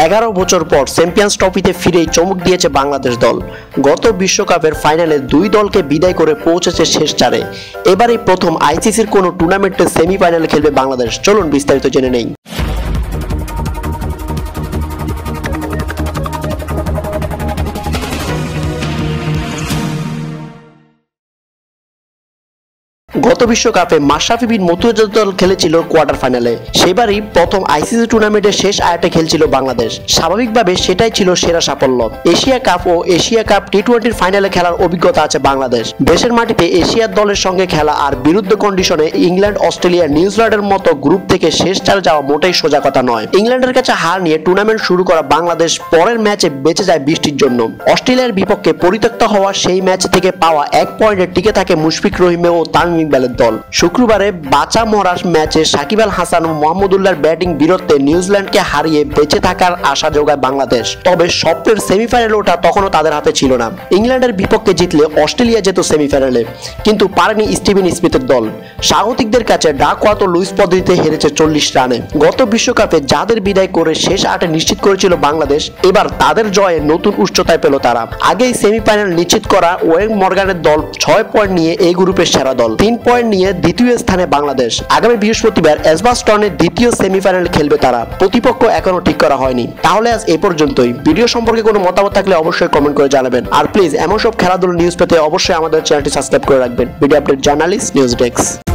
11 বছর পর চ্যাম্পিয়ন্স ট্রফিতে ফিরেই চমক দিয়েছে বাংলাদেশ দল। গত বিশ্বকাপের ফাইনালে দুই দলকে বিদায় করে পৌঁছেছে শেষ চারে। এবারই প্রথম আইসিসির কোনো টুর্নামেন্টে সেমিফাইনালে খেলবে বাংলাদেশ। চলুন বিস্তারিত জেনে নেই। গত বিশ্বকাপে মাশরাফি বিন মুর্তজা দল খেলেছিল কোয়ার্টার ফাইনালে। সেবারই প্রথম আইসিসি টুর্নামেন্টের শেষ আয়াতে খেলছিল বাংলাদেশ। স্বাভাবিকভাবে সেটাই ছিল সেরা সাফল্য। এশিয়া কাপ ও এশিয়া কাপ টি-20 ফাইনালে খেলার অভিজ্ঞতা আছে বাংলাদেশ। দেশের মাটিতে এশিয়ার দলের সঙ্গে খেলা আর বিরুদ্ধ কন্ডিশনে ইংল্যান্ড, অস্ট্রেলিয়া, নিউজিল্যান্ডের মতো গ্রুপ থেকে শেষ চারে যাওয়া মোটেই সোজা কথা নয়। ইংল্যান্ডের কাছে হার নিয়ে টুর্নামেন্ট শুরু করা বাংলাদেশ পরের ম্যাচে বেঁচে যায় বৃষ্টির জন্য। অস্ট্রেলিয়ার বিপক্ষে পরিত্যক্ত হওয়া সেই ম্যাচ থেকে পাওয়া 1 পয়েন্টে টিকে থাকে মুশফিক রহিমে ও তামিম ইকবালের দল। শুক্রবারে বাঁচা মরা ম্যাচে সাকিব আল হাসান ও মোহাম্মদুল্লাহর ব্যাটিং বীরত্বে নিউজিল্যান্ডকে হারিয়ে বেঁচে থাকার আশা যোগায় বাংলাদেশ। তবে স্বপ্নের সেমিফাইনালে ওঠা তখনও তাদের হাতে ছিল না। ইংল্যান্ডের বিপক্ষে জিতলে অস্ট্রেলিয়া যেত সেমিফাইনালে, কিন্তু পারেনি স্টিভেন স্মিথের দল। স্বাগতিকদের কাছে ডাকওয়ার্থ ও লুইস পদ্ধতিতে হেরেছে 40 রানে। গত বিশ্বকাপে যাদের বিদায় করে শেষ আটে নিশ্চিত করেছিল বাংলাদেশ, এবার তাদের জয়ে নতুন উচ্চতায় পেল তারা। আগেই সেমিফাইনাল নিশ্চিত করা ওয়েং মর্গানের দল 6 পয়েন্ট নিয়ে এই গ্রুপের সেরা দল। 3 পয়েন্ট নিয়ে দ্বিতীয় স্থানে বাংলাদেশ। আগামী বৃহস্পতিবার এজবাস্টনে দ্বিতীয় সেমিফাইনাল খেলবে তারা। প্রতিপক্ষ এখনো ঠিক করা হয়নি। তাহলে আজ এই পর্যন্তই। ভিডিও সম্পর্কে কোনো মতামত থাকলে অবশ্যই কমেন্ট করে জানাবেন। আর প্লিজ এমন সব খেলাধুলা নিউজ পেতে অবশ্যই আমাদের চ্যানেলটি সাবস্ক্রাইব করে রাখবেন। Video update journalist news desk.